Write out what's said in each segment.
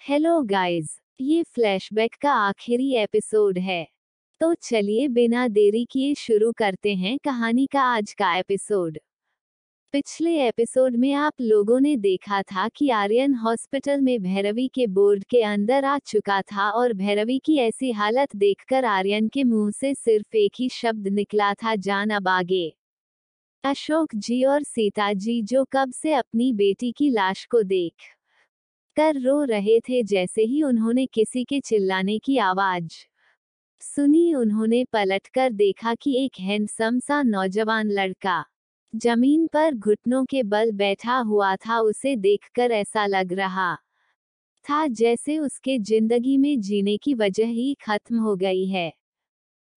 Hello guys, ये flashback का आखिरी एपिसोड है। तो चलिए बिना देरी किए शुरू करते हैं कहानी का आज का एपिसोड। पिछले एपिसोड में आप लोगों ने देखा था कि आर्यन हॉस्पिटल में भैरवी के बोर्ड के अंदर आ चुका था और भैरवी की ऐसी हालत देखकर आर्यन के मुंह से सिर्फ एक ही शब्द निकला था, जान अब आगे। अशोक जी और सीता जी जो कब से अपनी बेटी की लाश को देख कर रो रहे थे, जैसे ही उन्होंने किसी के चिल्लाने की आवाज सुनी उन्होंने पलटकर देखा कि एक हैंडसम सा नौजवान लड़का जमीन पर घुटनों के बल बैठा हुआ था। उसे देखकर ऐसा लग रहा था जैसे उसके जिंदगी में जीने की वजह ही खत्म हो गई है।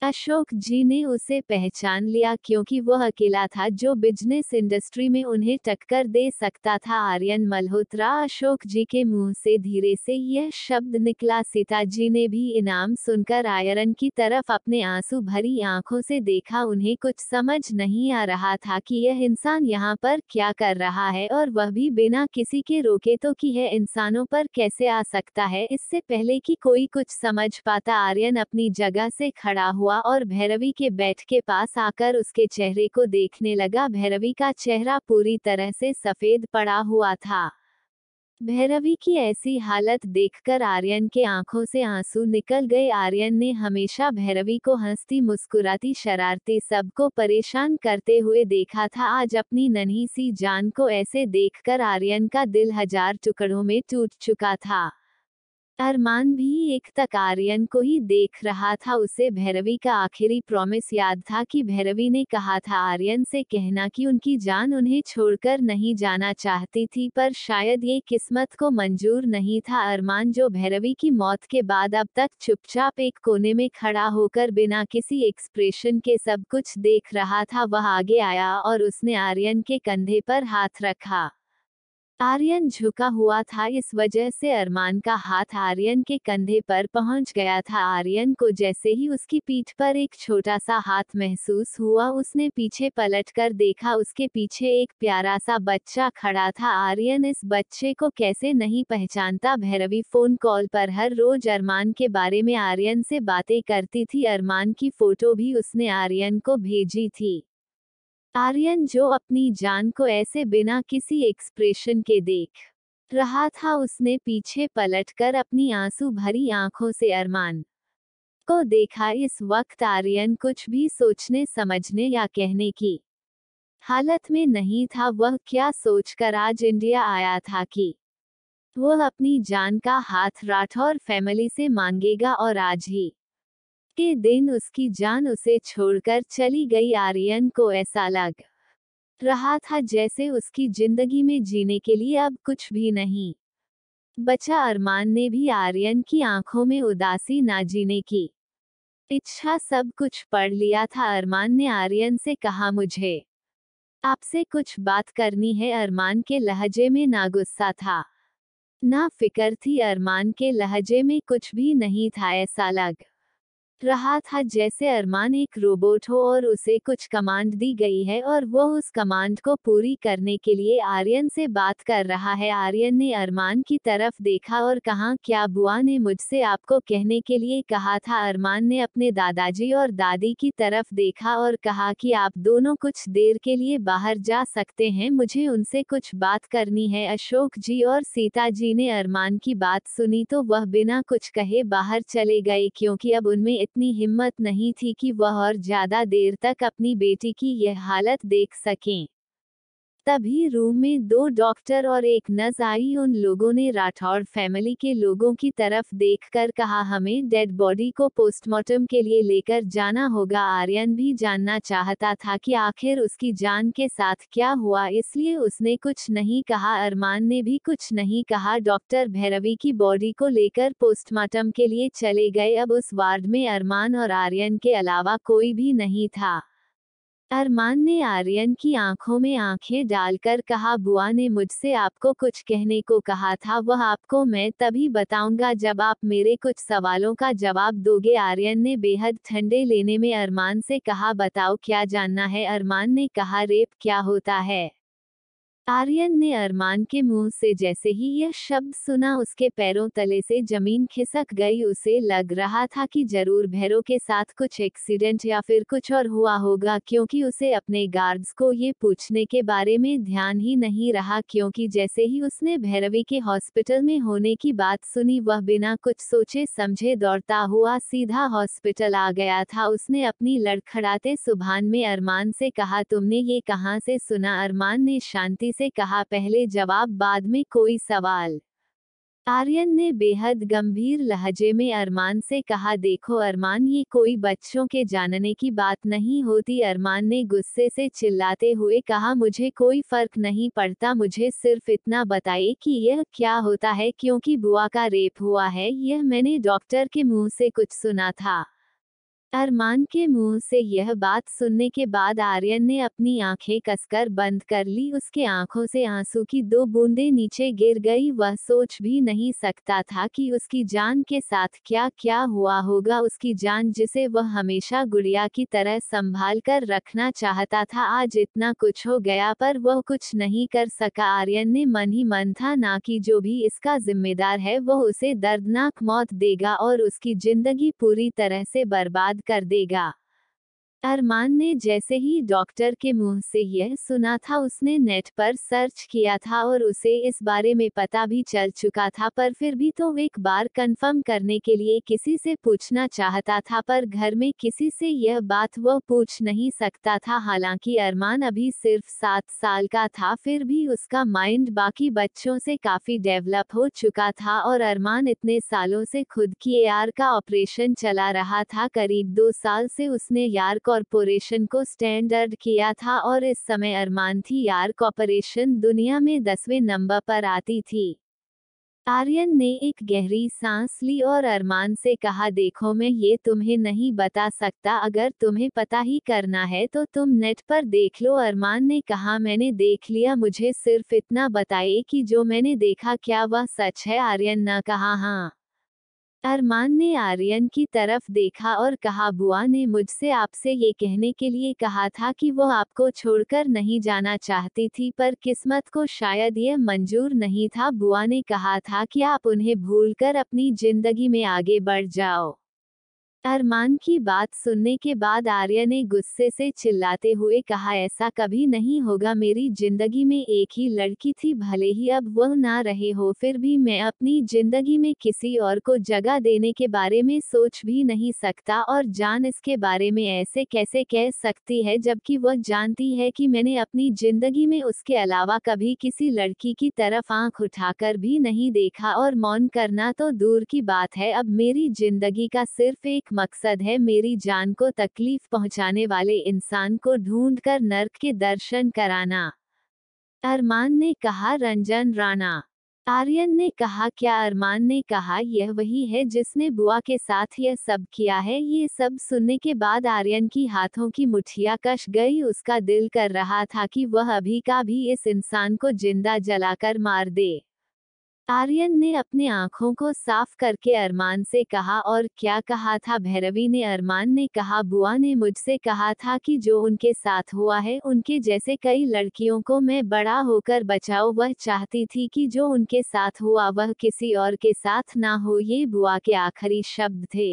अशोक जी ने उसे पहचान लिया क्योंकि वह अकेला था जो बिजनेस इंडस्ट्री में उन्हें टक्कर दे सकता था। आर्यन मल्होत्रा। अशोक जी के मुंह से धीरे से यह शब्द निकला। सीता जी ने भी इनाम सुनकर आर्यन की तरफ अपने आंसू भरी आंखों से देखा। उन्हें कुछ समझ नहीं आ रहा था कि यह इंसान यहाँ पर क्या कर रहा है, और वह भी बिना किसी के रोके तो कि यह इंसानों पर कैसे आ सकता है। इससे पहले कि कोई कुछ समझ पाता, आर्यन अपनी जगह से खड़ा हुआ और भैरवी के बेड के पास आकर उसके चेहरे को देखने लगा। भैरवी का चेहरा पूरी तरह से सफेद पड़ा हुआ था। भैरवी की ऐसी हालत देखकर आर्यन के आंखों से आंसू निकल गए। आर्यन ने हमेशा भैरवी को हंसती मुस्कुराती शरारती सबको परेशान करते हुए देखा था। आज अपनी नन्ही सी जान को ऐसे देखकर आर्यन का दिल हजार टुकड़ों में टूट चुका था। अरमान भी एक तक आर्यन को ही देख रहा था। उसे भैरवी का आखिरी प्रॉमिस याद था कि भैरवी ने कहा था आर्यन से कहना कि उनकी जान उन्हें छोड़कर नहीं जाना चाहती थी, पर शायद ये किस्मत को मंजूर नहीं था। अरमान जो भैरवी की मौत के बाद अब तक चुपचाप एक कोने में खड़ा होकर बिना किसी एक्सप्रेशन के सब कुछ देख रहा था, वह आगे आया और उसने आर्यन के कंधे पर हाथ रखा। आर्यन झुका हुआ था, इस वजह से अरमान का हाथ आर्यन के कंधे पर पहुंच गया था। आर्यन को जैसे ही उसकी पीठ पर एक छोटा सा हाथ महसूस हुआ, उसने पीछे पलटकर देखा। उसके पीछे एक प्यारा सा बच्चा खड़ा था। आर्यन इस बच्चे को कैसे नहीं पहचानता। भैरवी फोन कॉल पर हर रोज अरमान के बारे में आर्यन से बातें करती थी। अरमान की फोटो भी उसने आर्यन को भेजी थी। आर्यन जो अपनी जान को ऐसे बिना किसी एक्सप्रेशन के देख रहा था, उसने पीछे पलटकर अपनी आंसू भरी आंखों से अरमान को देखा। इस वक्त आर्यन कुछ भी सोचने समझने या कहने की हालत में नहीं था। वह क्या सोचकर आज इंडिया आया था कि वह अपनी जान का हाथ राठौर फैमिली से मांगेगा, और आज ही के दिन उसकी जान उसे छोड़कर चली गई। आर्यन को ऐसा लग रहा था जैसे उसकी जिंदगी में जीने के लिए अब कुछ भी नहीं बचा। अरमान ने भी आर्यन की आंखों में उदासी ना जीने की इच्छा सब कुछ पढ़ लिया था। अरमान ने आर्यन से कहा, मुझे आपसे कुछ बात करनी है। अरमान के लहजे में ना गुस्सा था ना फिक्र थी। अरमान के लहजे में कुछ भी नहीं था। ऐसा लग रहा था जैसे अरमान एक रोबोट हो और उसे कुछ कमांड दी गई है और वो उस कमांड को पूरी करने के लिए आर्यन से बात कर रहा है। आर्यन ने अरमान की तरफ देखा और कहा, क्या बुआ ने मुझसे आपको कहने के लिए कहा था। अरमान ने अपने दादाजी और दादी की तरफ देखा और कहा कि आप दोनों कुछ देर के लिए बाहर जा सकते हैं, मुझे उनसे कुछ बात करनी है। अशोक जी और सीता जी ने अरमान की बात सुनी तो वह बिना कुछ कहे बाहर चले गए, क्योंकि अब उनमें इतनी हिम्मत नहीं थी कि वह और ज्यादा देर तक अपनी बेटी की यह हालत देख सकें। तभी रूम में दो डॉक्टर और एक नर्स आई। उन लोगों ने राठौड़ फैमिली के लोगों की तरफ देखकर कहा, हमें डेड बॉडी को पोस्टमार्टम के लिए लेकर जाना होगा। आर्यन भी जानना चाहता था कि आखिर उसकी जान के साथ क्या हुआ, इसलिए उसने कुछ नहीं कहा। अरमान ने भी कुछ नहीं कहा। डॉक्टर भैरवी की बॉडी को लेकर पोस्टमार्टम के लिए चले गए। अब उस वार्ड में अरमान और आर्यन के अलावा कोई भी नहीं था। अरमान ने आर्यन की आंखों में आंखें डालकर कहा, बुआ ने मुझसे आपको कुछ कहने को कहा था, वह आपको मैं तभी बताऊंगा जब आप मेरे कुछ सवालों का जवाब दोगे। आर्यन ने बेहद ठंडे लेने में अरमान से कहा, बताओ क्या जानना है। अरमान ने कहा, रेप क्या होता है। आर्यन ने अरमान के मुंह से जैसे ही यह शब्द सुना उसके पैरों तले से जमीन खिसक गई। उसे लग रहा था कि जरूर भैरव के साथ कुछ एक्सीडेंट या फिर कुछ और हुआ होगा, क्योंकि उसे अपने गार्ड्स को ये पूछने के बारे में ध्यान ही नहीं रहा, क्योंकि जैसे ही उसने भैरवी के हॉस्पिटल में होने की बात सुनी वह बिना कुछ सोचे समझे दौड़ता हुआ सीधा हॉस्पिटल आ गया था। उसने अपनी लड़खड़ाते जुबान में अरमान से कहा, तुमने ये कहाँ से सुना? अरमान ने शांति से कहा, पहले जवाब बाद में कोई सवाल। आर्यन ने बेहद गंभीर लहजे में अरमान से कहा, देखो अरमान, ये कोई बच्चों के जानने की बात नहीं होती। अरमान ने गुस्से से चिल्लाते हुए कहा, मुझे कोई फर्क नहीं पड़ता, मुझे सिर्फ इतना बताइए कि यह क्या होता है, क्योंकि बुआ का रेप हुआ है, यह मैंने डॉक्टर के मुंह से कुछ सुना था। अरमान के मुंह से यह बात सुनने के बाद आर्यन ने अपनी आंखें कसकर बंद कर ली। उसके आंखों से आंसू की 2 बूंदें नीचे गिर गई। वह सोच भी नहीं सकता था कि उसकी जान के साथ क्या क्या हुआ होगा। उसकी जान जिसे वह हमेशा गुड़िया की तरह संभाल कर रखना चाहता था, आज इतना कुछ हो गया पर वह कुछ नहीं कर सका। आर्यन ने मन ही मन था ना कि जो भी इसका जिम्मेदार है वह उसे दर्दनाक मौत देगा और उसकी जिंदगी पूरी तरह से बर्बाद कर देगा। अरमान ने जैसे ही डॉक्टर के मुंह से यह सुना था उसने नेट पर सर्च किया था और उसे इस बारे में पता भी चल चुका था, पर फिर भी तो एक बार कंफर्म करने के लिए किसी से पूछना चाहता था, पर घर में किसी से यह बात वह पूछ नहीं सकता था। हालांकि अरमान अभी सिर्फ 7 साल का था, फिर भी उसका माइंड बाकी बच्चों से काफी डेवलप हो चुका था और अरमान इतने सालों से खुद की एआर का ऑपरेशन चला रहा था। करीब 2 साल से उसने यार कॉरपोरेशन को स्टैंडर्ड किया था और इस समय अरमान थी यार कॉरपोरेशन दुनिया में 10वें नंबर पर आती थी। आर्यन ने एक गहरी सांस ली और अरमान से कहा, देखो मैं ये तुम्हें नहीं बता सकता, अगर तुम्हें पता ही करना है तो तुम नेट पर देख लो। अरमान ने कहा, मैंने देख लिया, मुझे सिर्फ इतना बताइए कि जो मैंने देखा क्या वह सच है? आर्यन ने कहा, हाँ। अरमान ने आर्यन की तरफ देखा और कहा, बुआ ने मुझसे आपसे ये कहने के लिए कहा था कि वो आपको छोड़कर नहीं जाना चाहती थी, पर किस्मत को शायद यह मंजूर नहीं था। बुआ ने कहा था कि आप उन्हें भूलकर अपनी जिंदगी में आगे बढ़ जाओ। अरमान की बात सुनने के बाद आर्य ने गुस्से से चिल्लाते हुए कहा, ऐसा कभी नहीं होगा, मेरी जिंदगी में एक ही लड़की थी, भले ही अब वह ना रहे हो, फिर भी मैं अपनी जिंदगी में किसी और को जगह देने के बारे में सोच भी नहीं सकता। और जान इसके बारे में ऐसे कैसे कह सकती है जबकि वह जानती है कि मैंने अपनी जिंदगी में उसके अलावा कभी किसी लड़की की तरफ आंख उठाकर भी नहीं देखा, और मौन करना तो दूर की बात है। अब मेरी जिंदगी का सिर्फ एक मकसद है, मेरी जान को तकलीफ पहुंचाने वाले इंसान को ढूंढकर नर्क के दर्शन कराना। अरमान ने कहा, रंजन राणा। आर्यन ने कहा, क्या? अरमान ने कहा, यह वही है जिसने बुआ के साथ यह सब किया है। ये सब सुनने के बाद आर्यन की हाथों की मुठ्ठियां कस गई। उसका दिल कर रहा था कि वह अभी का भी इस इंसान को जिंदा जलाकर मार दे। आर्यन ने अपने आंखों को साफ करके अरमान से कहा, और क्या कहा था? भैरवी ने। अरमान ने कहा, बुआ ने मुझसे कहा था कि जो उनके साथ हुआ है उनके जैसे कई लड़कियों को मैं बड़ा होकर बचाऊं। वह चाहती थी कि जो उनके साथ हुआ वह किसी और के साथ ना हो। ये बुआ के आखिरी शब्द थे।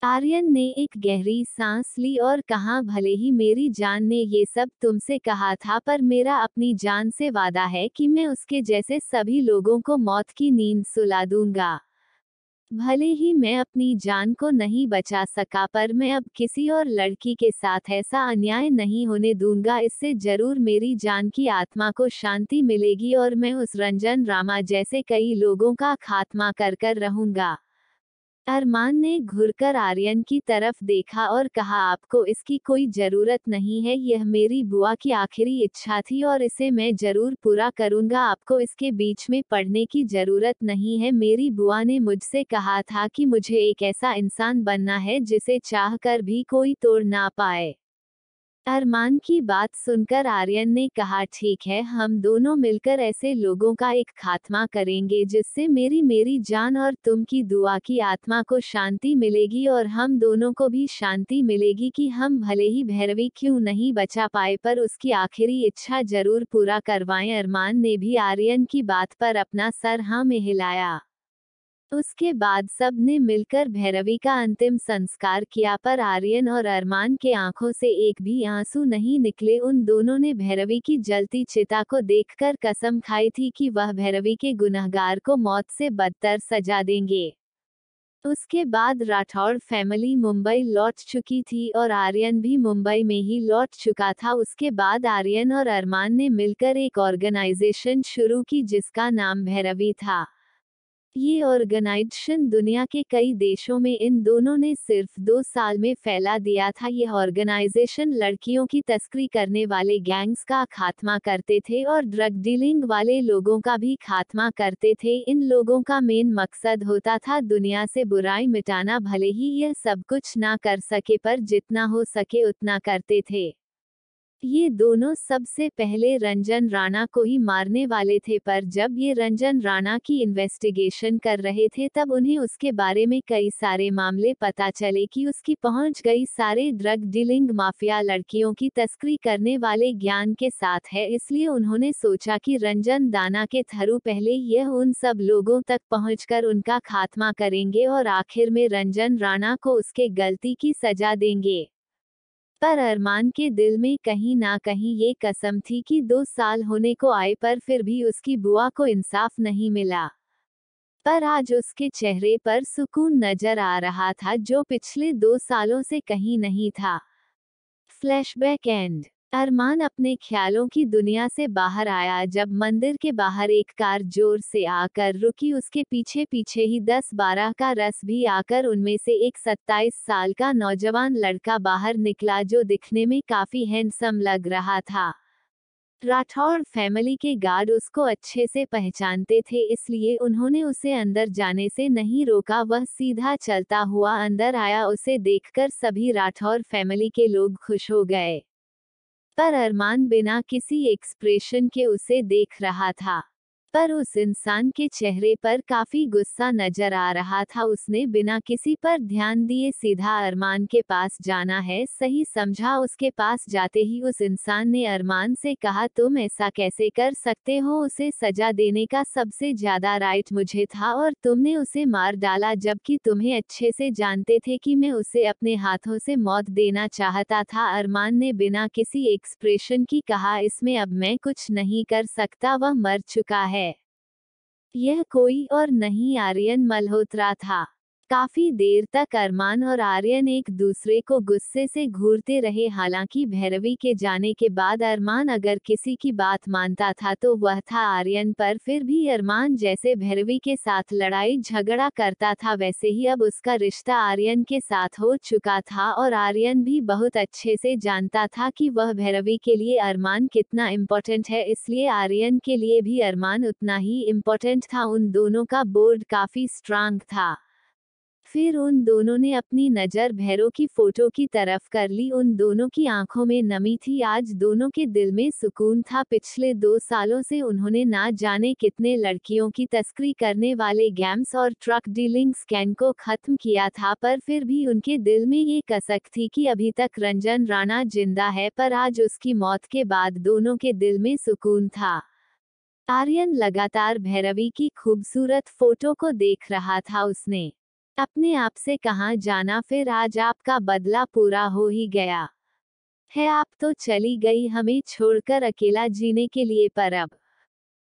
आर्यन ने एक गहरी सांस ली और कहा, भले ही मेरी जान ने ये सब तुमसे कहा था, पर मेरा अपनी जान से वादा है कि मैं उसके जैसे सभी लोगों को मौत की नींद सुला दूंगा। भले ही मैं अपनी जान को नहीं बचा सका, पर मैं अब किसी और लड़की के साथ ऐसा अन्याय नहीं होने दूंगा। इससे जरूर मेरी जान की आत्मा को शांति मिलेगी और मैं उस रंजन रामा जैसे कई लोगों का खात्मा कर कर रहूंगा। अरमान ने घुरकर आर्यन की तरफ देखा और कहा, आपको इसकी कोई जरूरत नहीं है, यह मेरी बुआ की आखिरी इच्छा थी और इसे मैं जरूर पूरा करूंगा। आपको इसके बीच में पड़ने की जरूरत नहीं है। मेरी बुआ ने मुझसे कहा था कि मुझे एक ऐसा इंसान बनना है जिसे चाहकर भी कोई तोड़ ना पाए। अरमान की बात सुनकर आर्यन ने कहा, ठीक है, हम दोनों मिलकर ऐसे लोगों का एक खात्मा करेंगे जिससे मेरी मेरी जान और तुम की दुआ की आत्मा को शांति मिलेगी और हम दोनों को भी शांति मिलेगी कि हम भले ही भैरवी क्यों नहीं बचा पाए पर उसकी आखिरी इच्छा जरूर पूरा करवाएं। अरमान ने भी आर्यन की बात पर अपना सर हाँ में हिलाया। उसके बाद सब ने मिलकर भैरवी का अंतिम संस्कार किया पर आर्यन और अरमान के आंखों से एक भी आंसू नहीं निकले। उन दोनों ने भैरवी की जलती चिता को देखकर कसम खाई थी कि वह भैरवी के गुनहगार को मौत से बदतर सजा देंगे। उसके बाद राठौड़ फैमिली मुंबई लौट चुकी थी और आर्यन भी मुंबई में ही लौट चुका था। उसके बाद आर्यन और अरमान ने मिलकर एक ऑर्गेनाइजेशन शुरू की जिसका नाम भैरवी था। ये ऑर्गेनाइजेशन दुनिया के कई देशों में इन दोनों ने सिर्फ 2 साल में फैला दिया था। यह ऑर्गेनाइजेशन लड़कियों की तस्करी करने वाले गैंग्स का खात्मा करते थे और ड्रग डीलिंग वाले लोगों का भी खात्मा करते थे। इन लोगों का मेन मकसद होता था दुनिया से बुराई मिटाना, भले ही यह सब कुछ ना कर सके पर जितना हो सके उतना करते थे। ये दोनों सबसे पहले रंजन राणा को ही मारने वाले थे पर जब ये रंजन राणा की इन्वेस्टिगेशन कर रहे थे तब उन्हें उसके बारे में कई सारे मामले पता चले कि उसकी पहुंच गई सारे ड्रग डीलिंग माफिया लड़कियों की तस्करी करने वाले ज्ञान के साथ है। इसलिए उन्होंने सोचा कि रंजन दाना के थ्रू पहले यह उन सब लोगों तक पहुंचकर उनका खात्मा करेंगे और आखिर में रंजन राणा को उसके गलती की सजा देंगे। पर अरमान के दिल में कहीं ना कहीं ये कसम थी कि 2 साल होने को आए पर फिर भी उसकी बुआ को इंसाफ नहीं मिला। पर आज उसके चेहरे पर सुकून नजर आ रहा था जो पिछले 2 सालों से कहीं नहीं था। Flashback and. अरमान अपने ख्यालों की दुनिया से बाहर आया जब मंदिर के बाहर एक कार जोर से आकर रुकी। उसके पीछे पीछे ही 10-12 का रस भी आकर उनमें से एक 27 साल का नौजवान लड़का बाहर निकला जो दिखने में काफी हैंडसम लग रहा था। राठौड़ फैमिली के गार्ड उसको अच्छे से पहचानते थे इसलिए उन्होंने उसे अंदर जाने से नहीं रोका। वह सीधा चलता हुआ अंदर आया। उसे देखकर सभी राठौड़ फैमिली के लोग खुश हो गए पर अरमान बिना किसी एक्सप्रेशन के उसे देख रहा था। पर उस इंसान के चेहरे पर काफी गुस्सा नजर आ रहा था। उसने बिना किसी पर ध्यान दिए सीधा अरमान के पास जाना है सही समझा। उसके पास जाते ही उस इंसान ने अरमान से कहा, तुम ऐसा कैसे कर सकते हो? उसे सजा देने का सबसे ज्यादा राइट मुझे था और तुमने उसे मार डाला जबकि तुम्हें अच्छे से जानते थे कि मैं उसे अपने हाथों से मौत देना चाहता था। अरमान ने बिना किसी एक्सप्रेशन की कहा, इसमें अब मैं कुछ नहीं कर सकता, वह मर चुका है। यह कोई और नहीं आर्यन मल्होत्रा था। काफी देर तक अरमान और आर्यन एक दूसरे को गुस्से से घूरते रहे। हालांकि भैरवी के जाने के बाद अरमान अगर किसी की बात मानता था तो वह था आर्यन, पर फिर भी अरमान जैसे भैरवी के साथ लड़ाई झगड़ा करता था वैसे ही अब उसका रिश्ता आर्यन के साथ हो चुका था और आर्यन भी बहुत अच्छे से जानता था कि वह भैरवी के लिए अरमान कितना इम्पोर्टेंट है, इसलिए आर्यन के लिए भी अरमान उतना ही इम्पोर्टेंट था। उन दोनों का बोर्ड काफी स्ट्रांग था। फिर उन दोनों ने अपनी नज़र भैरव की फोटो की तरफ कर ली। उन दोनों की आंखों में नमी थी। आज दोनों के दिल में सुकून था। पिछले 2 सालों से उन्होंने ना जाने कितने लड़कियों की तस्करी करने वाले गैम्स और ट्रक डीलिंग स्कैम को खत्म किया था पर फिर भी उनके दिल में ये कसक थी कि अभी तक रंजन राणा जिंदा है। पर आज उसकी मौत के बाद दोनों के दिल में सुकून था। आर्यन लगातार भैरवी की खूबसूरत फोटो को देख रहा था। उसने अपने आप से कहा, जाना फिर आज आपका बदला पूरा हो ही गया है। आप तो चली गई हमें छोड़कर अकेला जीने के लिए, पर अब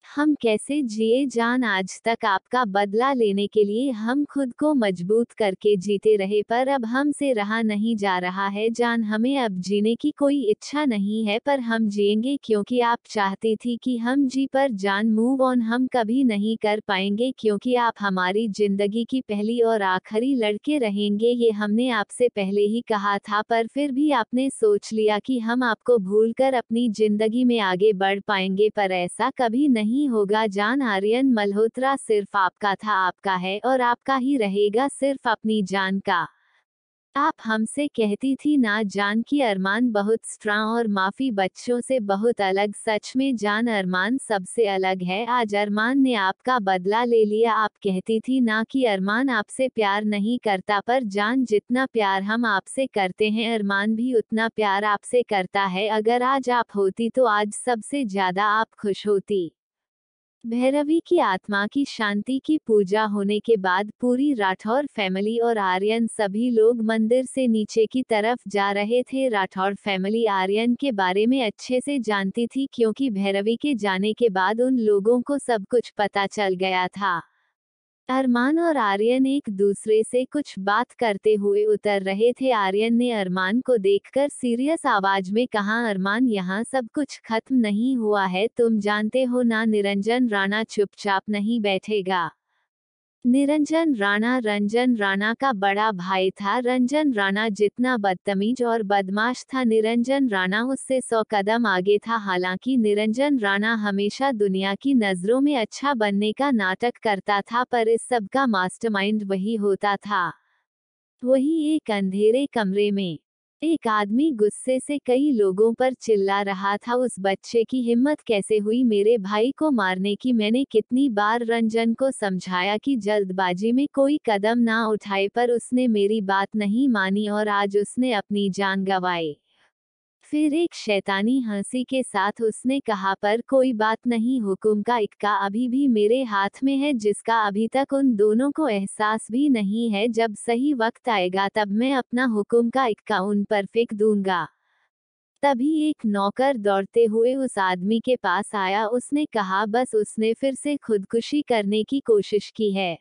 हम कैसे जिए जान? आज तक आपका बदला लेने के लिए हम खुद को मजबूत करके जीते रहे पर अब हमसे रहा नहीं जा रहा है जान। हमें अब जीने की कोई इच्छा नहीं है पर हम जिएंगे क्योंकि आप चाहती थी कि हम जी, पर जान मूव ऑन हम कभी नहीं कर पाएंगे क्योंकि आप हमारी जिंदगी की पहली और आखिरी लड़के रहेंगे। ये हमने आपसे पहले ही कहा था पर फिर भी आपने सोच लिया कि हम आपको भूलकर अपनी जिंदगी में आगे बढ़ पाएंगे, पर ऐसा कभी नहीं होगा जान। आर्यन मल्होत्रा सिर्फ आपका था, आपका है और आपका ही रहेगा, सिर्फ अपनी जान का। आप हमसे कहती थी ना जान कि अरमान बहुत स्ट्रांग और माफी बच्चों से बहुत अलग। सच में जान अरमान सबसे अलग है। आज अरमान ने आपका बदला ले लिया। आप कहती थी ना कि अरमान आपसे प्यार नहीं करता, पर जान जितना प्यार हम आपसे करते हैं अरमान भी उतना प्यार आपसे करता है। अगर आज आप होती तो आज सबसे ज्यादा आप खुश होती। भैरवी की आत्मा की शांति की पूजा होने के बाद पूरी राठौर फैमिली और आर्यन सभी लोग मंदिर से नीचे की तरफ जा रहे थे। राठौर फैमिली आर्यन के बारे में अच्छे से जानती थी क्योंकि भैरवी के जाने के बाद उन लोगों को सब कुछ पता चल गया था। अरमान और आर्यन एक दूसरे से कुछ बात करते हुए उतर रहे थे। आर्यन ने अरमान को देखकर सीरियस आवाज में कहा, अरमान यहाँ सब कुछ खत्म नहीं हुआ है, तुम जानते हो ना। निरंजन राणा चुपचाप नहीं बैठेगा। निरंजन राणा रंजन राणा का बड़ा भाई था। रंजन राणा जितना बदतमीज और बदमाश था, निरंजन राणा उससे 100 कदम आगे था। हालांकि निरंजन राणा हमेशा दुनिया की नजरों में अच्छा बनने का नाटक करता था, पर इस सब का मास्टरमाइंड वही होता था। वही एक अंधेरे कमरे में एक आदमी गुस्से से कई लोगों पर चिल्ला रहा था, उस बच्चे की हिम्मत कैसे हुई मेरे भाई को मारने की। मैंने कितनी बार रंजन को समझाया कि जल्दबाजी में कोई कदम ना उठाए, पर उसने मेरी बात नहीं मानी और आज उसने अपनी जान गंवाई। फिर एक शैतानी हंसी के साथ उसने कहा, पर कोई बात नहीं, हुक्म का इक्का अभी भी मेरे हाथ में है, जिसका अभी तक उन दोनों को एहसास भी नहीं है। जब सही वक्त आएगा तब मैं अपना हुक्म का इक्का उन पर फेंक दूंगा। तभी एक नौकर दौड़ते हुए उस आदमी के पास आया। उसने कहा, बस उसने फिर से खुदकुशी करने की कोशिश की है।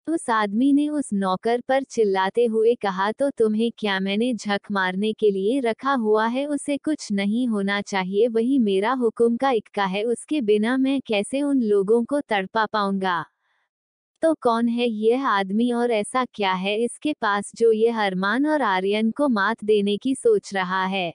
उस आदमी ने उस नौकर पर चिल्लाते हुए कहा, तो तुम्हें क्या मैंने झक मारने के लिए रखा हुआ है? उसे कुछ नहीं होना चाहिए, वही मेरा हुक्म का इक्का है, उसके बिना मैं कैसे उन लोगों को तड़पा पाऊंगा? तो कौन है यह आदमी और ऐसा क्या है इसके पास जो यह अरमान और आर्यन को मात देने की सोच रहा है?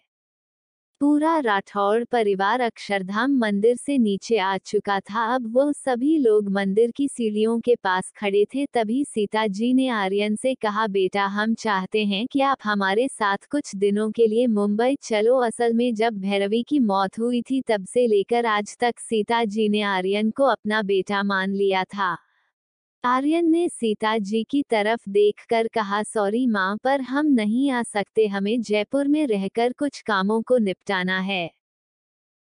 पूरा राठौड़ परिवार अक्षरधाम मंदिर से नीचे आ चुका था। अब वह सभी लोग मंदिर की सीढ़ियों के पास खड़े थे। तभी सीता जी ने आर्यन से कहा, बेटा हम चाहते हैं कि आप हमारे साथ कुछ दिनों के लिए मुंबई चलो। असल में जब भैरवी की मौत हुई थी तब से लेकर आज तक सीता जी ने आर्यन को अपना बेटा मान लिया था। आर्यन ने सीता जी की तरफ देखकर कहा, सॉरी माँ, पर हम नहीं आ सकते, हमें जयपुर में रहकर कुछ कामों को निपटाना है।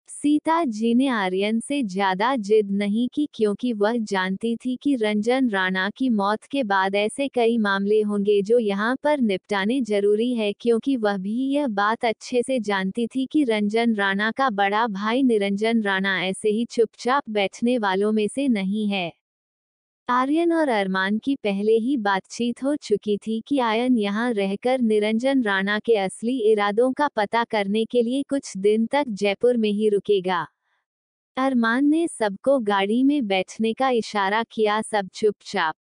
सीता जी ने आर्यन से ज्यादा जिद नहीं की क्योंकि वह जानती थी कि रंजन राणा की मौत के बाद ऐसे कई मामले होंगे जो यहाँ पर निपटाने जरूरी है, क्योंकि वह भी यह बात अच्छे से जानती थी कि रंजन राणा का बड़ा भाई निरंजन राणा ऐसे ही चुपचाप बैठने वालों में से नहीं है। आर्यन और अरमान की पहले ही बातचीत हो चुकी थी कि आर्यन यहाँ रहकर निरंजन राणा के असली इरादों का पता करने के लिए कुछ दिन तक जयपुर में ही रुकेगा। अरमान ने सबको गाड़ी में बैठने का इशारा किया। सब चुपचाप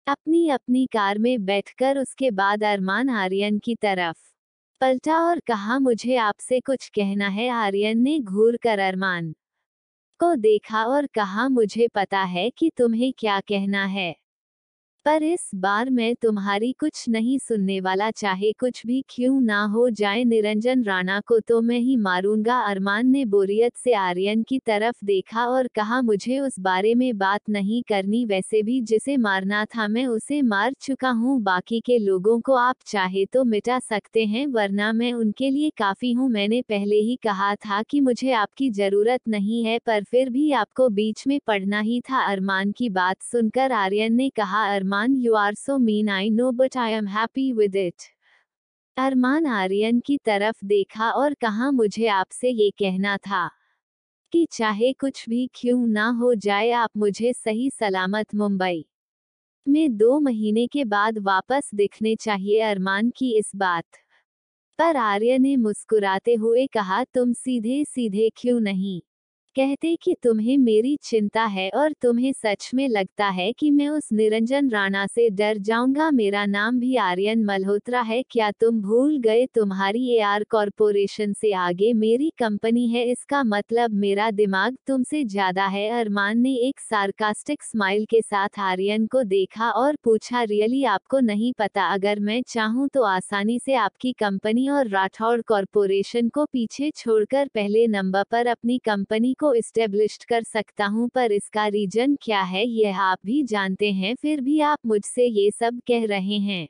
अपनी अपनी कार में बैठकर उसके बाद अरमान आर्यन की तरफ पलटा और कहा, मुझे आपसे कुछ कहना है। आर्यन ने घूर कर अरमान को देखा और कहा, मुझे पता है कि तुम्हें क्या कहना है, पर इस बार मैं तुम्हारी कुछ नहीं सुनने वाला, चाहे कुछ भी क्यों ना हो जाए। निरंजन राणा को तो मैं ही मारूंगा। अरमान ने बोरियत से आर्यन की तरफ देखा और कहा, मुझे उस बारे में बात नहीं करनी, वैसे भी जिसे मारना था मैं उसे मार चुका हूँ। बाकी के लोगों को आप चाहे तो मिटा सकते हैं, वरना मैं उनके लिए काफी हूँ। मैंने पहले ही कहा था कि मुझे आपकी जरूरत नहीं है, पर फिर भी आपको बीच में पड़ना ही था। अरमान की बात सुनकर आर्यन ने कहा, अरमान, you are so mean, I know, but I am happy with it. अरमान आर्यन की तरफ देखा और कहा, मुझे आपसे ये कहना था कि चाहे कुछ भी क्यों ना हो जाए, आप मुझे सही सलामत मुंबई में 2 महीने के बाद वापस दिखने चाहिए। अरमान की इस बात पर आर्य ने मुस्कुराते हुए कहा, तुम सीधे सीधे क्यों नहीं कहते कि तुम्हें मेरी चिंता है और तुम्हें सच में लगता है कि मैं उस निरंजन राणा से डर जाऊंगा। मेरा नाम भी आर्यन मल्होत्रा है। क्या तुम भूल गए? तुम्हारी एआर कॉरपोरेशन से आगे मेरी कंपनी है। इसका मतलब मेरा दिमाग तुमसे ज्यादा है। अरमान ने एक सार्कास्टिक स्माइल के साथ आर्यन को देखा और पूछा, रियली आपको नहीं पता? अगर मैं चाहूँ तो आसानी से आपकी कंपनी और राठौड़ कॉरपोरेशन को पीछे छोड़कर पहले नंबर पर अपनी कंपनी को इस्टेब्लिश्ड कर सकता हूं। पर इसका रीजन क्या है यह आप भी जानते हैं, फिर भी आप मुझसे ये सब कह रहे हैं।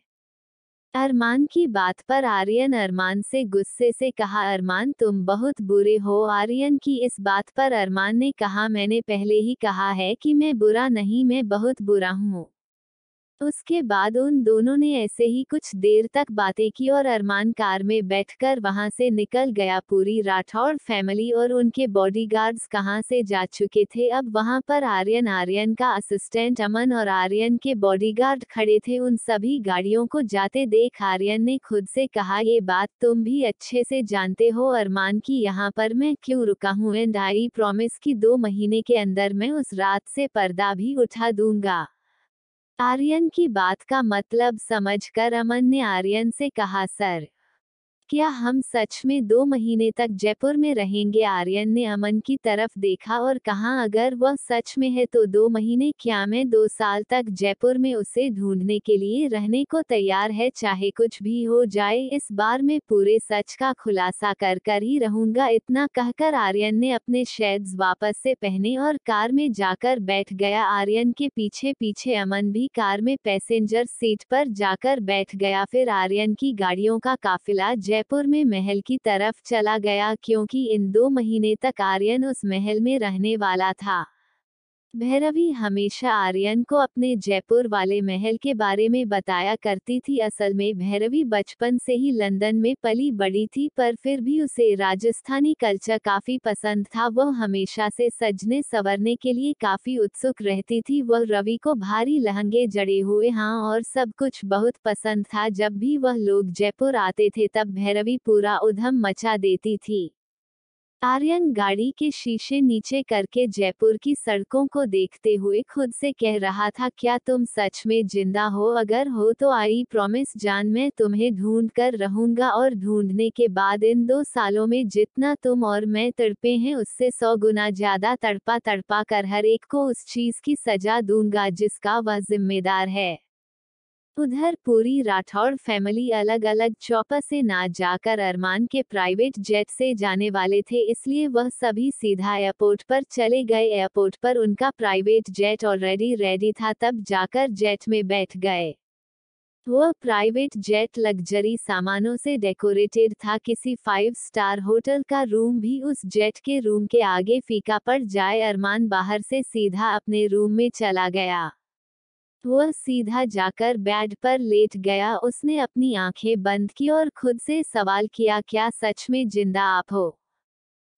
अरमान की बात पर आर्यन अरमान से गुस्से से कहा, अरमान तुम बहुत बुरे हो। आर्यन की इस बात पर अरमान ने कहा, मैंने पहले ही कहा है कि मैं बुरा नहीं, मैं बहुत बुरा हूँ। उसके बाद उन दोनों ने ऐसे ही कुछ देर तक बातें की और अरमान कार में बैठकर वहां से निकल गया। पूरी राठौड़ फैमिली और उनके बॉडीगार्ड्स कहां से जा चुके थे। अब वहां पर आर्यन, आर्यन का असिस्टेंट अमन और आर्यन के बॉडीगार्ड खड़े थे। उन सभी गाड़ियों को जाते देख आर्यन ने खुद से कहा, ये बात तुम भी अच्छे से जानते हो अरमान की यहाँ पर मैं क्यों रुका हूँ। एंड आई प्रॉमिस कि 2 महीने के अंदर मैं उस रात से पर्दा भी उठा दूंगा। आर्यन की बात का मतलब समझकर अमन ने आर्यन से कहा, सर क्या हम सच में 2 महीने तक जयपुर में रहेंगे? आर्यन ने अमन की तरफ देखा और कहा, अगर वह सच में है तो 2 महीने क्या, मैं 2 साल तक जयपुर में उसे ढूंढने के लिए रहने को तैयार है, चाहे कुछ भी हो जाए। इस बार मैं पूरे सच का खुलासा कर कर ही रहूंगा। इतना कहकर आर्यन ने अपने शेड्स वापस से पहने और कार में जाकर बैठ गया। आर्यन के पीछे पीछे अमन भी कार में पैसेंजर सीट पर जाकर बैठ गया। फिर आर्यन की गाड़ियों का काफिला जयपुर में महल की तरफ चला गया, क्योंकि इन 2 महीने तक आर्यन उस महल में रहने वाला था। भैरवी हमेशा आर्यन को अपने जयपुर वाले महल के बारे में बताया करती थी। असल में भैरवी बचपन से ही लंदन में पली बड़ी थी, पर फिर भी उसे राजस्थानी कल्चर काफी पसंद था। वह हमेशा से सजने संवरने के लिए काफी उत्सुक रहती थी। वह रवि को भारी लहंगे जड़े हुए हाँ और सब कुछ बहुत पसंद था। जब भी वह लोग जयपुर आते थे तब भैरवी पूरा उधम मचा देती थी। आर्यन गाड़ी के शीशे नीचे करके जयपुर की सड़कों को देखते हुए खुद से कह रहा था, क्या तुम सच में जिंदा हो? अगर हो तो आई प्रॉमिस जान, मैं तुम्हें ढूंढ कर रहूंगा और ढूंढने के बाद इन 2 सालों में जितना तुम और मैं तड़पे हैं उससे 100 गुना ज्यादा तड़पा तड़पा कर हर एक को उस चीज की सजा दूंगा जिसका वह जिम्मेदार है। उधर पूरी राठौड़ फैमिली अलग अलग चौपर से ना जाकर अरमान के प्राइवेट जेट से जाने वाले थे, इसलिए वह सभी सीधा एयरपोर्ट पर चले गए। एयरपोर्ट पर उनका प्राइवेट जेट ऑलरेडी रेडी था, तब जाकर जेट में बैठ गए। वह प्राइवेट जेट लग्जरी सामानों से डेकोरेटेड था। किसी 5 स्टार होटल का रूम भी उस जेट के रूम के आगे फीका पड़ जाए। अरमान बाहर से सीधा अपने रूम में चला गया। वह सीधा जाकर बेड पर लेट गया। उसने अपनी आंखें बंद की और खुद से सवाल किया, क्या सच में जिंदा आप हो?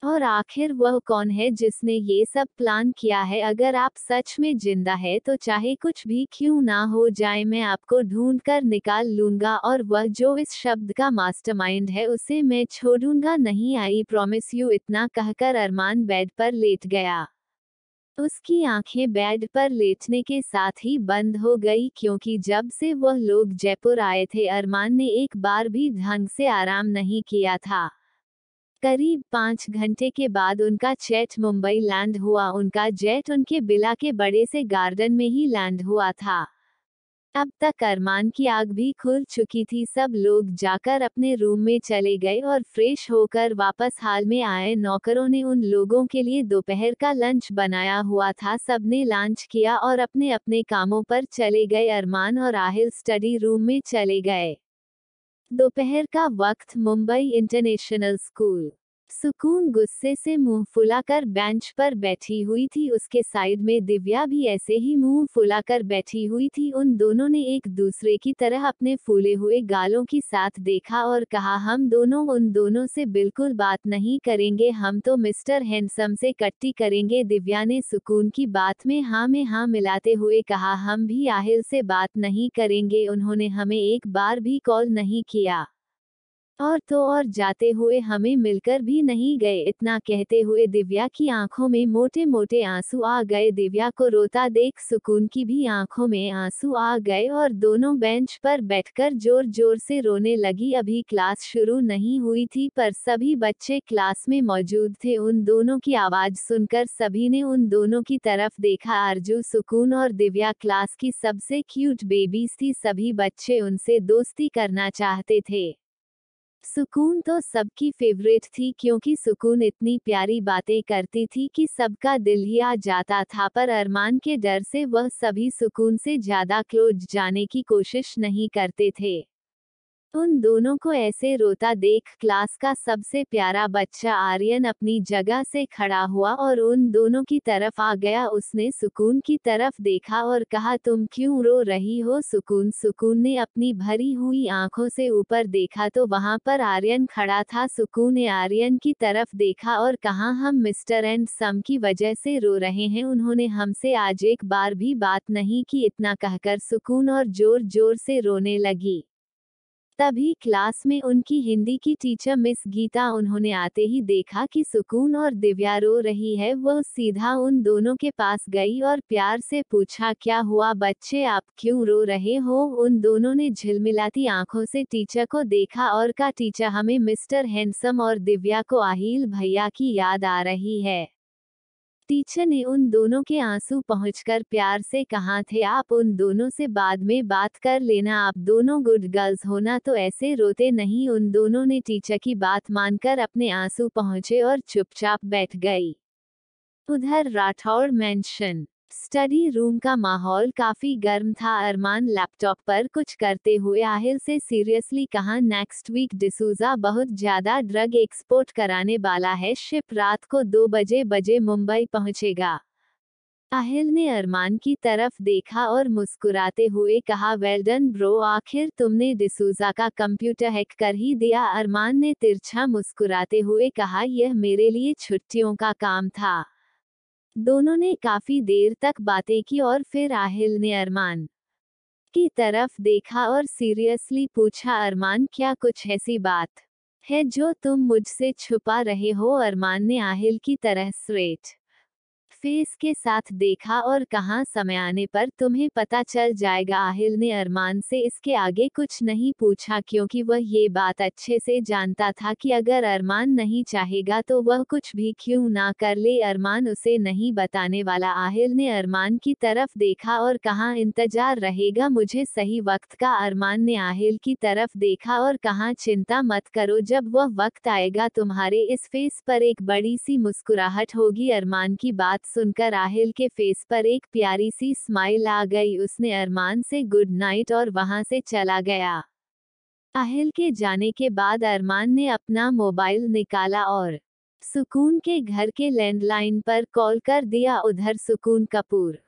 और आखिर वह कौन है जिसने ये सब प्लान किया है? अगर आप सच में जिंदा है तो चाहे कुछ भी क्यों ना हो जाए, मैं आपको ढूंढ कर निकाल लूंगा और वह जो इस शब्द का मास्टरमाइंड है उसे मैं छोड़ूंगा नहीं, आई प्रॉमिस यू। इतना कहकर अरमान बेड पर लेट गया। उसकी आंखें बेड पर लेटने के साथ ही बंद हो गई, क्योंकि जब से वह लोग जयपुर आए थे अरमान ने एक बार भी ढंग से आराम नहीं किया था। करीब 5 घंटे के बाद उनका जेट मुंबई लैंड हुआ। उनका जेट उनके बिला के बड़े से गार्डन में ही लैंड हुआ था। अब तक अरमान की आग भी खुल चुकी थी। सब लोग जाकर अपने रूम में चले गए और फ्रेश होकर वापस हाल में आए। नौकरों ने उन लोगों के लिए दोपहर का लंच बनाया हुआ था। सबने लंच किया और अपने अपने कामों पर चले गए। अरमान और आहिल स्टडी रूम में चले गए। दोपहर का वक्त, मुंबई इंटरनेशनल स्कूल। सुकून गुस्से से मुंह फुलाकर बेंच पर बैठी हुई थी। उसके साइड में दिव्या भी ऐसे ही मुंह फुलाकर बैठी हुई थी। उन दोनों ने एक दूसरे की तरह अपने फूले हुए गालों की साथ देखा और कहा, हम दोनों उन दोनों से बिल्कुल बात नहीं करेंगे, हम तो मिस्टर हैंडसम से कट्टी करेंगे। दिव्या ने सुकून की बात में हाँ मिलाते हुए कहा, हम भी आहिल से बात नहीं करेंगे, उन्होंने हमें एक बार भी कॉल नहीं किया। और तो और जाते हुए हमें मिलकर भी नहीं गए। इतना कहते हुए दिव्या की आंखों में मोटे मोटे आंसू आ गए। दिव्या को रोता देख सुकून की भी आंखों में आंसू आ गए और दोनों बेंच पर बैठकर जोर जोर से रोने लगी। अभी क्लास शुरू नहीं हुई थी पर सभी बच्चे क्लास में मौजूद थे। उन दोनों की आवाज सुनकर सभी ने उन दोनों की तरफ देखा। आरजू, सुकून और दिव्या क्लास की सबसे क्यूट बेबीज थी। सभी बच्चे उनसे दोस्ती करना चाहते थे। सुकून तो सबकी फेवरेट थी क्योंकि सुकून इतनी प्यारी बातें करती थी कि सबका दिल ही आ जाता था। पर अरमान के डर से वह सभी सुकून से ज्यादा क्लोज जाने की कोशिश नहीं करते थे। उन दोनों को ऐसे रोता देख क्लास का सबसे प्यारा बच्चा आर्यन अपनी जगह से खड़ा हुआ और उन दोनों की तरफ आ गया। उसने सुकून की तरफ देखा और कहा, तुम क्यों रो रही हो सुकून? सुकून ने अपनी भरी हुई आंखों से ऊपर देखा तो वहां पर आर्यन खड़ा था। सुकून ने आर्यन की तरफ देखा और कहा, हम मिस्टर एंड सम की वजह से रो रहे हैं। उन्होंने हमसे आज एक बार भी बात नहीं की। इतना कहकर सुकून और जोर जोर से रोने लगी। तभी क्लास में उनकी हिंदी की टीचर मिस गीता, उन्होंने आते ही देखा कि सुकून और दिव्या रो रही है। वह सीधा उन दोनों के पास गई और प्यार से पूछा, क्या हुआ बच्चे, आप क्यों रो रहे हो? उन दोनों ने झिलमिलाती आंखों से टीचर को देखा और कहा, टीचर हमें मिस्टर हैंडसम और दिव्या को आहिल भैया की याद आ रही है। टीचर ने उन दोनों के आंसू पहुंचकर प्यार से कहा, थे आप उन दोनों से बाद में बात कर लेना, आप दोनों गुड गर्ल्स हो ना, तो ऐसे रोते नहीं। उन दोनों ने टीचर की बात मानकर अपने आंसू पहुंचे और चुपचाप बैठ गई। उधर राठौड़ मेंशन स्टडी रूम का माहौल काफी गर्म था। अरमान लैपटॉप पर कुछ करते हुए आहिल से सीरियसली कहा, नेक्स्ट वीक डिसूजा बहुत ज्यादा ड्रग एक्सपोर्ट कराने वाला है। शिप रात को 2 बजे मुंबई पहुंचेगा। आहिल ने अरमान की तरफ देखा और मुस्कुराते हुए कहा, वेल डन ब्रो, आखिर तुमने डिसूजा का कंप्यूटर हैक कर ही दिया। अरमान ने तिरछा मुस्कुराते हुए कहा, यह मेरे लिए छुट्टियों का काम था। दोनों ने काफी देर तक बातें की और फिर आहिल ने अरमान की तरफ देखा और सीरियसली पूछा, अरमान क्या कुछ ऐसी बात है जो तुम मुझसे छुपा रहे हो? अरमान ने आहिल की तरह स्ट्रेट फेस के साथ देखा और कहा, समय आने पर तुम्हें पता चल जाएगा। आहिल ने अरमान से इसके आगे कुछ नहीं पूछा क्योंकि वह ये बात अच्छे से जानता था कि अगर अरमान नहीं चाहेगा तो वह कुछ भी क्यों ना कर ले, अरमान उसे नहीं बताने वाला। आहिल ने अरमान की तरफ देखा और कहा, इंतजार रहेगा मुझे सही वक्त का। अरमान ने आहिल की तरफ देखा और कहा, चिंता मत करो, जब वह वक्त आएगा तुम्हारे इस फेस पर एक बड़ी सी मुस्कुराहट होगी। अरमान की बात सुनकर आहिल के फेस पर एक प्यारी सी स्माइल आ गई। उसने अरमान से गुड नाइट और वहां से चला गया। आहिल के जाने के बाद अरमान ने अपना मोबाइल निकाला और सुकून के घर के लैंडलाइन पर कॉल कर दिया। उधर सुकून कपूर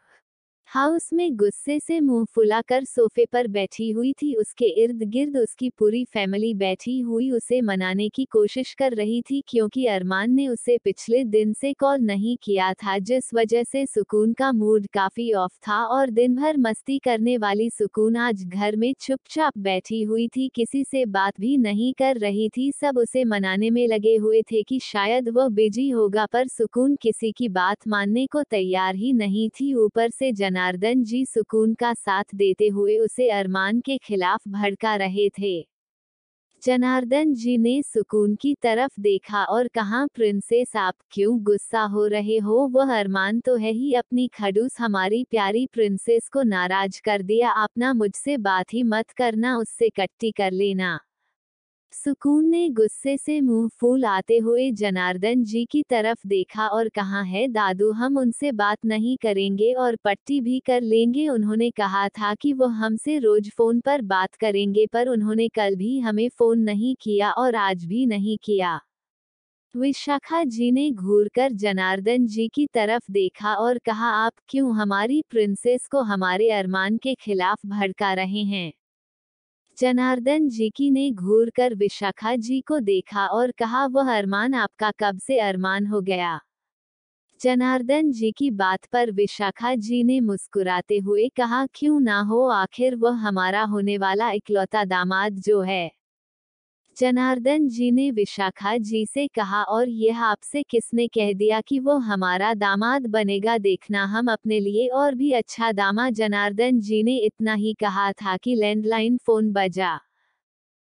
हाउस में गुस्से से मुंह फुलाकर सोफे पर बैठी हुई थी। उसके इर्द गिर्द उसकी पूरी फैमिली बैठी हुई उसे मनाने की कोशिश कर रही थी क्योंकि अरमान ने उसे पिछले दिन से कॉल नहीं किया था, जिस वजह से सुकून का मूड काफी ऑफ था और दिन भर मस्ती करने वाली सुकून आज घर में चुपचाप बैठी हुई थी, किसी से बात भी नहीं कर रही थी। सब उसे मनाने में लगे हुए थे कि शायद वह बिजी होगा, पर सुकून किसी की बात मानने को तैयार ही नहीं थी। ऊपर से जनार्दन जी सुकून का साथ देते हुए उसे अरमान के खिलाफ भड़का रहे थे। जनार्दन जी ने सुकून की तरफ देखा और कहा, प्रिंसेस आप क्यों गुस्सा हो रहे हो? वह अरमान तो है ही, अपनी खड़ूस हमारी प्यारी प्रिंसेस को नाराज कर दिया। अपना मुझसे बात ही मत करना, उससे कट्टी कर लेना। सुकून ने गुस्से से मुंह फूल आते हुए जनार्दन जी की तरफ देखा और कहा, है दादू, हम उनसे बात नहीं करेंगे और पट्टी भी कर लेंगे। उन्होंने कहा था कि वो हमसे रोज फोन पर बात करेंगे, पर उन्होंने कल भी हमें फोन नहीं किया और आज भी नहीं किया। विशाखा जी ने घूरकर जनार्दन जी की तरफ देखा और कहा, आप क्यों हमारी प्रिंसेस को हमारे अरमान के खिलाफ भड़का रहे हैं? जनार्दन जी की ने घूरकर विशाखा जी को देखा और कहा, वह अरमान आपका कब से अरमान हो गया? जनार्दन जी की बात पर विशाखा जी ने मुस्कुराते हुए कहा, क्यों ना हो, आखिर वह हमारा होने वाला इकलौता दामाद जो है। जनार्दन जी ने विशाखा जी से कहा, और यह आपसे किसने कह दिया कि वो हमारा दामाद बनेगा? देखना हम अपने लिए और भी अच्छा दामाद। जनार्दन जी ने इतना ही कहा था कि लैंडलाइन फोन बजा।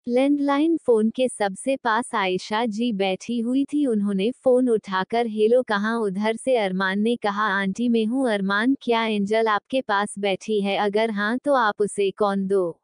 लैंडलाइन फोन के सबसे पास आयशा जी बैठी हुई थी। उन्होंने फोन उठाकर हेलो कहा। उधर से अरमान ने कहा, आंटी मैं हूँ। अरमान, क्या एंजल आपके पास बैठी है? अगर हाँ तो आप उसे कौन दो।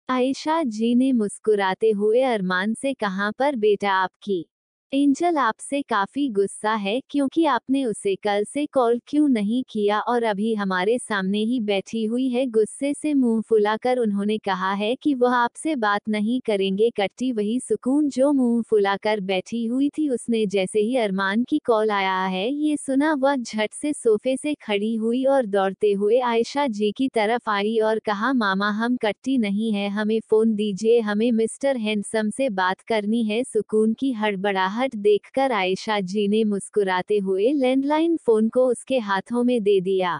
आयशा जी ने मुस्कुराते हुए अरमान से कहा, पर बेटा आपकी एंजल आपसे काफी गुस्सा है क्योंकि आपने उसे कल से कॉल क्यों नहीं किया और अभी हमारे सामने ही बैठी हुई है। गुस्से से मुंह फुलाकर उन्होंने कहा है कि वह आपसे बात नहीं करेंगे। कट्टी वही सुकून जो मुंह फुलाकर बैठी हुई थी। उसने जैसे ही अरमान की कॉल आया है ये सुना, वह झट से सोफे से खड़ी हुई और दौड़ते हुए आयशा जी की तरफ आई और कहा, मामा हम कट्टी नहीं है, हमें फोन दीजिए, हमें मिस्टर हैंडसम से बात करनी है। सुकून की हड़बड़ाहट देखकर आयशा जी ने मुस्कुराते हुए लैंडलाइन फोन को उसके हाथों में दे दिया।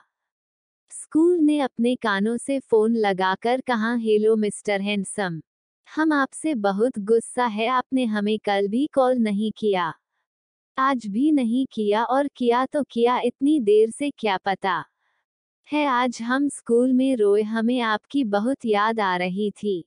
स्कूल ने अपने कानों से फोन लगाकर कहा, हेलो मिस्टर हैंडसम, हम आपसे बहुत गुस्सा है, आपने हमें कल भी कॉल नहीं किया, आज भी नहीं किया, और किया तो किया इतनी देर से क्या पता है आज हम स्कूल में रोए, हमें आपकी बहुत याद आ रही थी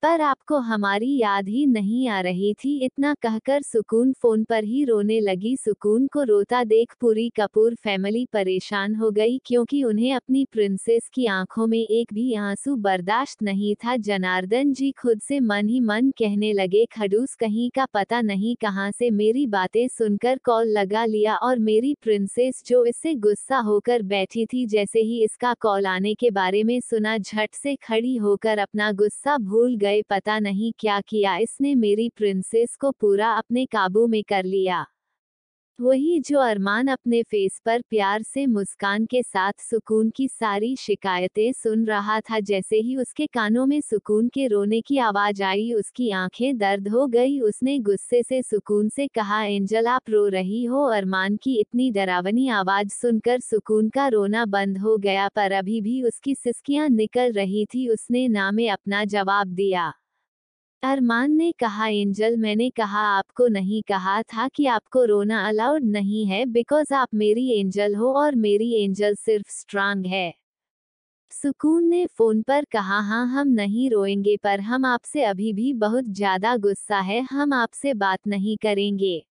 पर आपको हमारी याद ही नहीं आ रही थी। इतना कहकर सुकून फोन पर ही रोने लगी। सुकून को रोता देख पूरी कपूर फैमिली परेशान हो गई क्योंकि उन्हें अपनी प्रिंसेस की आंखों में एक भी आंसू बर्दाश्त नहीं था। जनार्दन जी खुद से मन ही मन कहने लगे, खड़ूस कहीं का, पता नहीं कहां से मेरी बातें सुनकर कॉल लगा लिया और मेरी प्रिंसेस जो इससे गुस्सा होकर बैठी थी, जैसे ही इसका कॉल आने के बारे में सुना झट से खड़ी होकर अपना गुस्सा भूल गए। पता नहीं क्या किया इसने, मेरी प्रिंसेस को पूरा अपने काबू में कर लिया। वही जो अरमान अपने फेस पर प्यार से मुस्कान के साथ सुकून की सारी शिकायतें सुन रहा था। जैसे ही उसके कानों में सुकून के रोने की आवाज आई उसकी आंखें दर्द हो गई। उसने गुस्से से सुकून से कहा, एंजल आप रो रही हो? अरमान की इतनी डरावनी आवाज सुनकर सुकून का रोना बंद हो गया पर अभी भी उसकी सिसकियां निकल रही थी। उसने ना में अपना जवाब दिया। अरमान ने कहा, एंजल मैंने कहा आपको नहीं कहा था कि आपको रोना अलाउड नहीं है बिकॉज आप मेरी एंजल हो और मेरी एंजल सिर्फ स्ट्रांग है। सुकून ने फोन पर कहा, हाँ हम नहीं रोएंगे पर हम आपसे अभी भी बहुत ज्यादा गुस्सा है, हम आपसे बात नहीं करेंगे।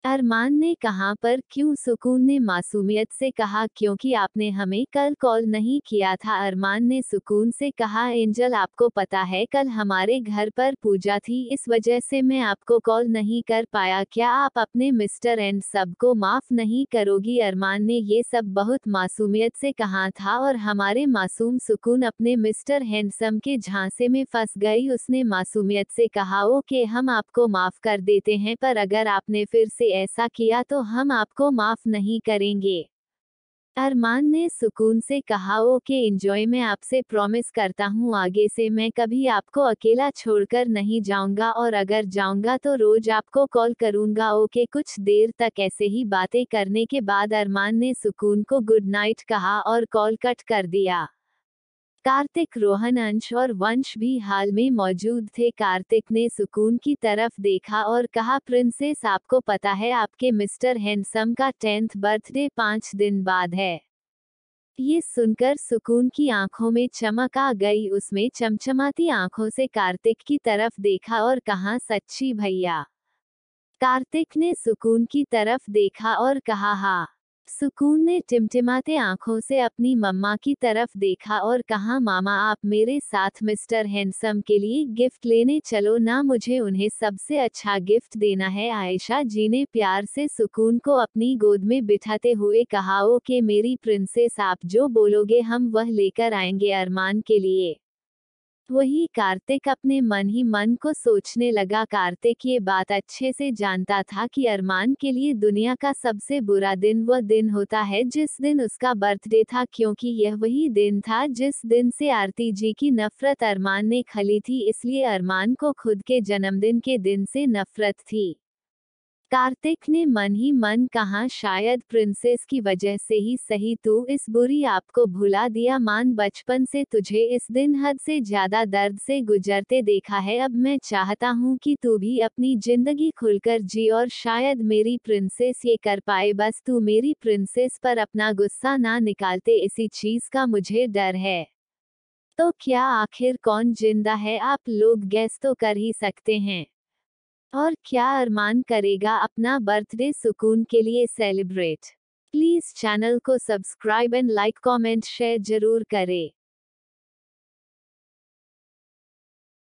अरमान ने कहा, पर क्यों? सुकून ने मासूमियत से कहा, क्योंकि आपने हमें कल कॉल नहीं किया था। अरमान ने सुकून से कहा, एंजल आपको पता है कल हमारे घर पर पूजा थी, इस वजह से मैं आपको कॉल नहीं कर पाया। क्या आप अपने मिस्टर एंड सब को माफ नहीं करोगी? अरमान ने ये सब बहुत मासूमियत से कहा था और हमारे मासूम सुकून अपने मिस्टर हैंडसम के झांसे में फंस गई। उसने मासूमियत से कहा, ओके हम आपको माफ कर देते हैं पर अगर आपने फिर से ऐसा किया तो हम आपको माफ नहीं करेंगे। अरमान ने सुकून से कहा, ओके एंजॉय, मैं आपसे प्रॉमिस करता हूँ आगे से मैं कभी आपको अकेला छोड़कर नहीं जाऊंगा और अगर जाऊंगा तो रोज आपको कॉल करूंगा। ओके। कुछ देर तक ऐसे ही बातें करने के बाद अरमान ने सुकून को गुड नाइट कहा और कॉल कट कर दिया। कार्तिक, रोहन, अंश और वंश भी हाल में मौजूद थे। कार्तिक ने सुकून की तरफ देखा और कहा, प्रिंसेस आपको पता है आपके मिस्टर हैंडसम का 10th बर्थडे 5 दिन बाद है। ये सुनकर सुकून की आंखों में चमक आ गई। उसमें चमचमाती आंखों से कार्तिक की तरफ देखा और कहा, सच्ची भैया? कार्तिक ने सुकून की तरफ देखा और कहा, हाँ। सुकून ने टिमटिमाते आंखों से अपनी मम्मा की तरफ देखा और कहा, मामा आप मेरे साथ मिस्टर हैंडसम के लिए गिफ्ट लेने चलो ना, मुझे उन्हें सबसे अच्छा गिफ्ट देना है। आयशा जी ने प्यार से सुकून को अपनी गोद में बिठाते हुए कहा, ओके मेरी प्रिंसेस, आप जो बोलोगे हम वह लेकर आएंगे अरमान के लिए। वही कार्तिक अपने मन ही मन को सोचने लगा। कार्तिक ये बात अच्छे से जानता था कि अरमान के लिए दुनिया का सबसे बुरा दिन वह दिन होता है जिस दिन उसका बर्थडे था, क्योंकि यह वही दिन था जिस दिन से आरती जी की नफरत अरमान ने खली थी, इसलिए अरमान को खुद के जन्मदिन के दिन से नफरत थी। कार्तिक ने मन ही मन कहा, शायद प्रिंसेस की वजह से ही सही तू इस बुरी आपको भुला दिया। मान बचपन से तुझे इस दिन हद से ज्यादा दर्द से गुजरते देखा है। अब मैं चाहता हूँ कि तू भी अपनी जिंदगी खुलकर जी और शायद मेरी प्रिंसेस ये कर पाए। बस तू मेरी प्रिंसेस पर अपना गुस्सा ना निकालते, इसी चीज का मुझे डर है। तो क्या आखिर कौन जिंदा है, आप लोग गेस तो कर ही सकते हैं। और क्या अरमान करेगा अपना बर्थडे सुकून के लिए सेलिब्रेट। प्लीज चैनल को subscribe and like comment share जरूर करें।